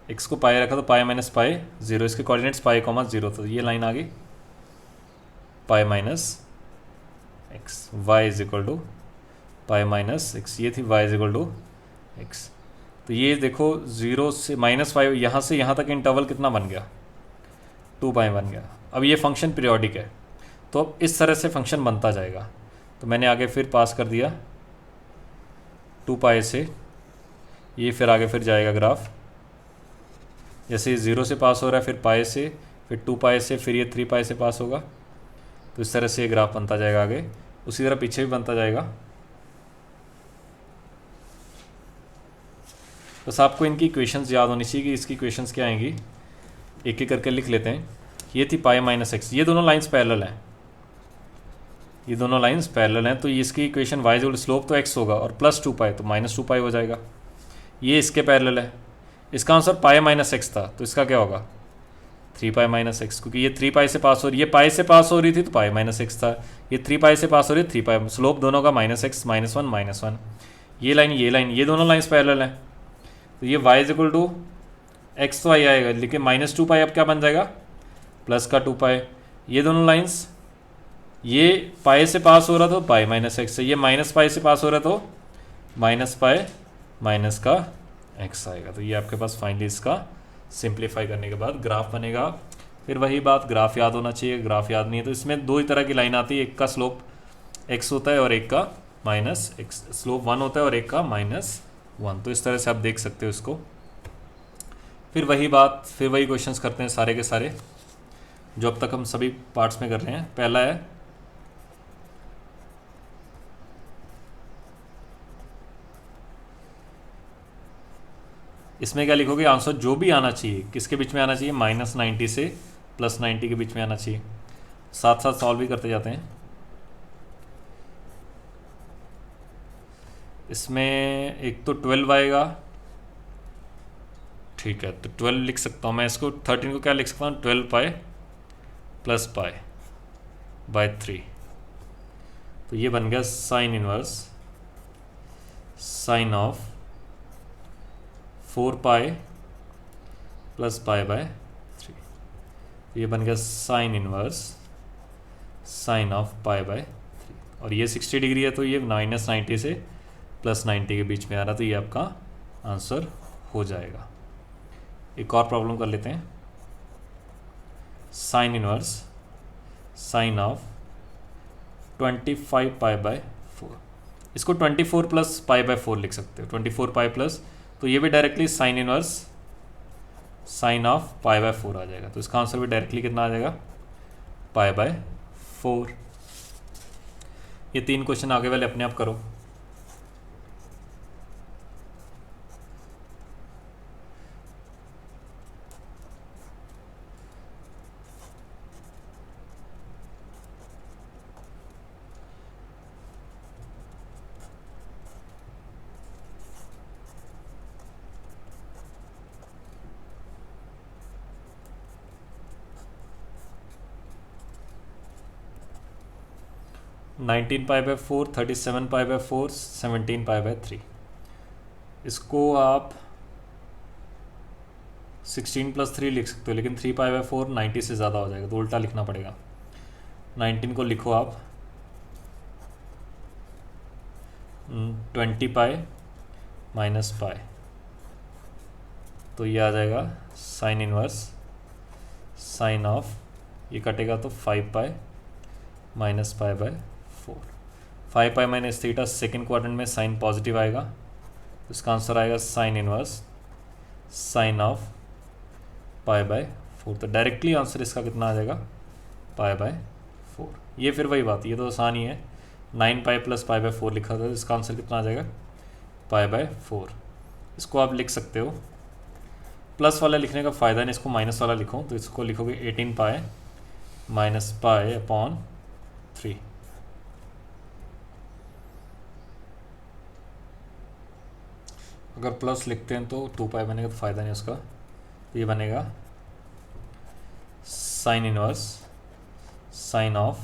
x को पाई रखा तो π-π 0, इसके कोऑर्डिनेट्स π, 0, तो ये लाइन आ गई π-x, y is equal to π-x, ये थी y is equal to x। तो ये देखो 0 से -5, यहाँ से यहाँ तक इंटरवल कितना बन गया, 2 पाई बन गया। अब ये फंक्शन पीरियोडिक है, तो अब इस तरह से फंक्शन बनता जाएगा। तो मैंने आगे फिर पास कर दिया 2 पाई से, ये फिर आगे फिर जाएगा ग्राफ, जैसे 0 से पास हो रहा है, फिर पाई से, फिर 2 पाई से, फिर ये 3 पाई से पास होगा। तो इस तरह से ये ग्राफ बनता जाएगा आगे, उसी तरह पीछे भी बनता जाएगा। बस आपको इनकी इक्वेशंस याद होनी चाहिए कि इसकी इक्वेशंस क्या आएंगी, एक एक करके लिख लेते हैं। ये थी π-x, ये दोनों लाइंस पैरेलल हैं, ये दोनों लाइंस पैरेलल हैं, तो इसकी इक्वेशन y इक्वल स्लोप तो x होगा और +2 पाई, तो -2 पाई हो जाएगा। ये इसके पैरेलल है, इसका आंसर π-x था, तो इसका क्या होगा 3 π-x, क्योंकि ये 3 पाई से पास हो रही है, ये पाई से पास हो रही थी तो π-x था, ये 3 पाई से पास हो रही है 3 पाई, स्लोप दोनों का -x, -1, -1। ये लाइन ये दोनों लाइंस पैरेलल हैं, तो ये y is equal to x तो आएगा, लेकिन -2 पाई अब क्या बन जाएगा प्लस का 2 पाई। ये दोनों लाइंस, ये पाई से पास हो रहा तो π-x से, ये -पाई से पास हो रहा तो -पाई माइनस का x आएगा। तो ये आपके पास फाइनली इसका सिंप्लीफाई करने के बाद ग्राफ बनेगा। फिर वही बात, ग्राफ याद होना चाहिए, ग्राफ याद नहीं है तो इसमें दो ही तरह की लाइन आती है, एक का स्लोप x होता है और एक का -x, स्लोप 1 होता है और एक का -1। तो इस तरह से आप देख सकते हो इसको। फिर वही बात, फिर वही क्वेश्चंस करते हैं सारे के सारे जो अब तक हम सभी पार्ट्स में कर रहे हैं। पहला है इसमें क्या लिखोगे, आंसर जो भी आना चाहिए किसके बीच में आना चाहिए, -90 से +90 के बीच में आना चाहिए। साथ साथ सॉल्व भी करते जाते हैं। इसमें एक तो 12 आएगा, ठीक है, तो 12 लिख सकता हूँ मैं इसको, 13 को क्या लिख सकता हूँ, 12 पाई प्लस पाई बाय 3। तो ये बन गया sign inverse sine of 4 pi plus pi by 3। ये बन गया sign inverse sine of pi by 3। और ये 60 डिग्री है, तो ये -90 से +90 के बीच में आ रहा, तो ये आपका आंसर हो जाएगा। एक और प्रॉब्लम कर लेते हैं। Sign inverse sine of 25 pi by 4, इसको 24 प्लस पाई बाय 4 लिख सकते हो, 24 पाई प्लस, तो ये भी directly sign inverse sine of pi by 4 आ जाएगा। तो इसका आंसर भी डायरेक्टली कितना आ जाएगा, पाई बाय 4। ये 3 क्वेश्चन आगे वाले अपने आप करो। Nineteen pi by 4, 37 pi by 4, 17 pi by 3। इसको आप 16 प्लस 3 लिख सकते हो, लेकिन 3 पाई बाय 4 90 से ज़्यादा हो जाएगा, तो उल्टा लिखना पड़ेगा। 19 को लिखो आप 20 पाई माइनस पाई, तो ये आ जाएगा साइन इनवर्स साइन ऑफ, ये कटेगा तो 5 pi minus pi by 4। 5 pi minus theta second quadrant में साइन पॉजिटिव आएगा, तो इसका आंसर आएगा sign inverse sine of pi by 4। तो डायरेक्टली आंसर इसका कितना आ जाएगा, पाई बाय 4। ये फिर वही बात, ये तो आसान ही है, 9 पाई प्लस पाई बाय 4 लिखा था, तो इसका आंसर कितना आ जाएगा, पाई बाय 4। इसको आप लिख सकते हो, प्लस वाला लिखने का फ़ायदा नहीं, इसको माइनस वाला लिखो, तो इसको लिखोगे 18 पाई माइनस पाई अपॉन 3। अगर प्लस लिखते हैं तो 2 पाई बनेगा, तो फ़ायदा नहीं उसका। ये बनेगा sign inverse sine of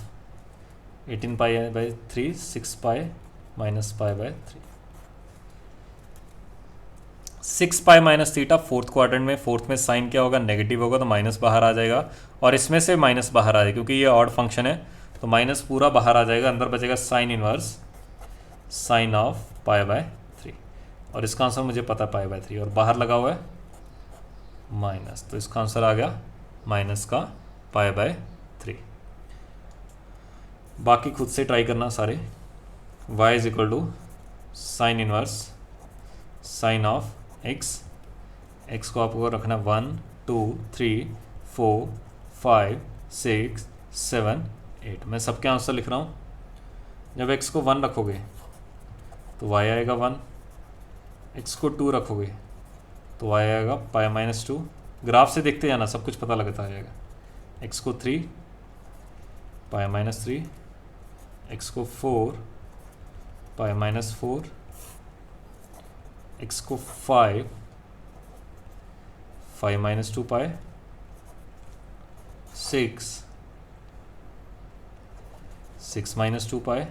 18 pi by 3, 6 pi minus pi by 3। 6 pi minus theta fourth quadrant में, फोर्थ में साइन क्या होगा, नेगेटिव होगा, तो माइनस बाहर आ जाएगा, और इसमें से माइनस बाहर आ जाएगा, क्योंकि ये ऑड फंक्शन है, तो माइनस पूरा बाहर आ जाएगा, अंदर बचेगा sign inverse sine of pi by 3। और इसका आंसर मुझे पता है पाई बाय 3, और बाहर लगा हुआ है माइनस, तो इसका आंसर आ गया माइनस का पाई बाय 3। बाकी खुद से ट्राई करना सारे। y is equal to sine inverse sine of x, x को आपको रखना 1 2 3 4 5 6 7 8। मैं सबके आंसर लिख रहा हूँ। जब x को 1 रखोगे तो y आएगा 1, x को 2 रखोगे तो y आएगा पाई माइनस 2। ग्राफ से देखते जाना, सब कुछ पता लगता जाएगा। x को 3 पाई माइनस 3, x को 4 पाई माइनस 4, x को 5 5 माइनस 2 पाई, 6 माइनस 2 पाई,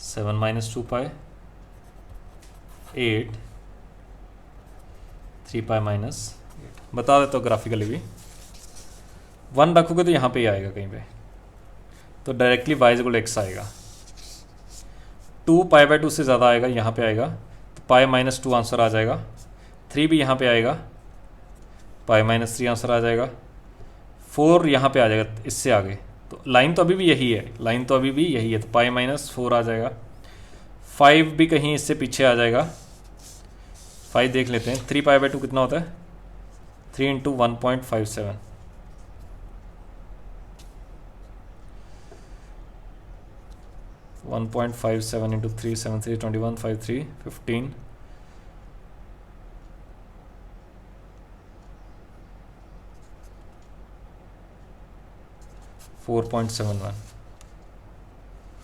7 माइनस 2 पाई, 8 3 पाई माइनस 8। बता देता हूँ ग्राफिकली भी, 1 रखोगे तो यहाँ पे ही आएगा कहीं पे, तो directly y is equal to x आएगा। 2 पाई बाय 2 से ज़्यादा आएगा, यहाँ पे आएगा, तो पाई माइनस 2 आंसर आ जाएगा। 3 भी यहाँ पे आएगा, पाई माइनस 3 आंसर आ जाएगा। 4 यहाँ पे आ जाएगा इससे आगे, तो लाइन तो अभी भी यही है, लाइन तो अभी भी यही है, तो पाई माइनस 4 आ जाएगा। 5 भी कहीं इससे पीछे आ जाएगा, 5 देख लेते हैं। 3 पाई बाय 2 कितना होता है, 3 इंटू 1.57, 1.57 इंटू 3 7 3 21 5 3 15 4.71।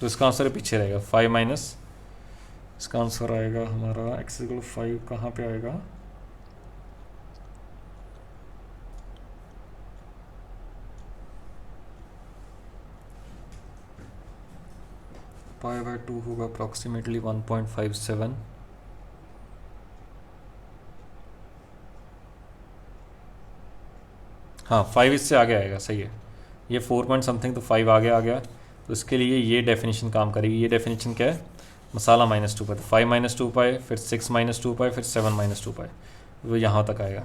तो इसका आंसर पीछे रहेगा। 5 माइनस इसका आंसर आएगा हमारा x=5 कहाँ पे आएगा, π/2 होगा अप्रॉक्सीमेटली 1.57। हाँ 5 इससे आगे आएगा, सही है। ये 4 पॉइंट समथिंग, तो 5 आगे आ गया, तो इसके लिए ये डेफिनेशन काम करेगी। ये डेफिनेशन क्या है, मसाला -2 पाई, तो 5 - 2 पाई, फिर 6 - 2 पाई, फिर 7 - 2 पाई, वो यहाँ तक आएगा।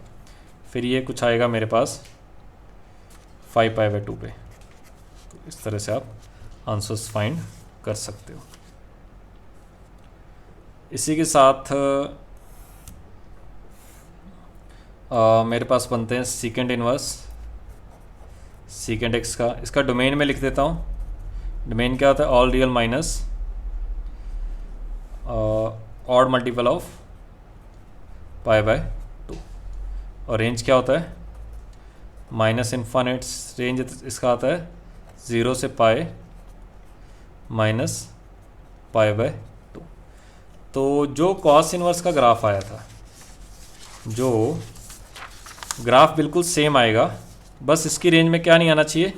फिर ये कुछ आएगा मेरे पास 5π/2 पे। तो इस तरह से आप आंसर्स फाइंड कर सकते हो। इसी के साथ मेरे पास बनते हैं सीकेंड इनवर्स सीकेंड एक्स का। इसका डोमेन में लिख देता हूँ। डोमेन क्या होता है, all real minus odd multiple of π/2। और रेंज क्या होता है, -इन्फानेट रेंज इसका आता है 0 से π -π/2। तो जो कॉस इनवर्स का ग्राफ आया था, जो ग्राफ बिल्कुल सेम आएगा, बस इसकी रेंज में क्या नहीं आना चाहिए,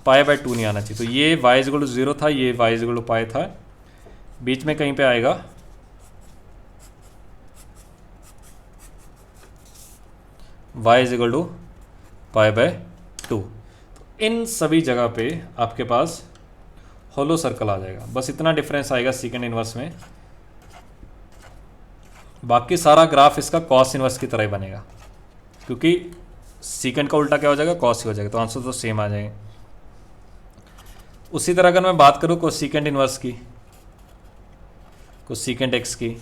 π/2 नहीं आना चाहिए। तो ये y=0 था, ये y=π था, बीच में कहीं पे आएगा y=π/2। तो इन सभी जगह पे आपके पास होलो सर्कल आ जाएगा, बस इतना डिफरेंस आएगा सीकेंड इनवर्स में। बाकी सारा ग्राफ इसका कॉस इनवर्स की तरह ही बनेगा, क्योंकि सीकेंड का उल्टा क्या हो जाएगा, कॉस ही हो जाएगा, तो आंसर तो सेम आ जाएंगे। उसी तरह अगर मैं बात करूँ कोसेकेंड इनवर्स की, कोसेकेंड एक्स की,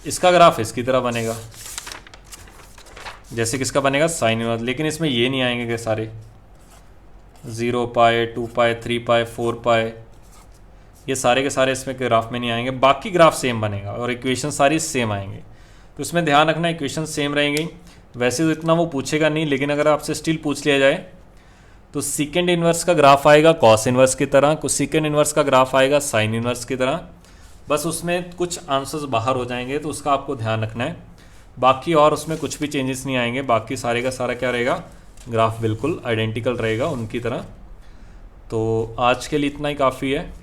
इसका ग्राफ इसकी तरह बनेगा जैसे किसका बनेगा, साइन इनवर्स। लेकिन इसमें ये नहीं आएंगे कि सारे 0 पाई 2 पाई 3 पाई 4 पाई, ये सारे के सारे इसमें ग्राफ में नहीं आएंगे। बाकी ग्राफ सेम बनेगा और इक्वेशन सारी सेम आएंगे। तो इसमें ध्यान रखना इक्वेशन सेम रहेंगी। वैसे तो इतना वो पूछेगा नहीं, लेकिन अगर आपसे स्टिल पूछ लिया जाए तो सीकेंड इनवर्स का ग्राफ आएगा कॉस इनवर्स की तरह, कोसेकेंड इनवर्स का ग्राफ आएगा साइन इनवर्स की तरह। बस उसमें कुछ आंसर्स बाहर हो जाएंगे, तो उसका आपको ध्यान रखना है। बाकी और उसमें कुछ भी चेंजेस नहीं आएंगे, बाकी सारे का सारा क्या रहेगा, ग्राफ बिल्कुल आइडेंटिकल रहेगा उनकी तरह। तो आज के लिए इतना ही काफ़ी है।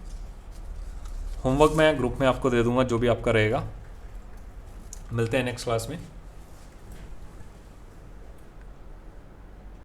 होमवर्क मैं ग्रुप में आपको दे दूंगा जो भी आपका रहेगा। मिलते हैं नेक्स्ट क्लास में।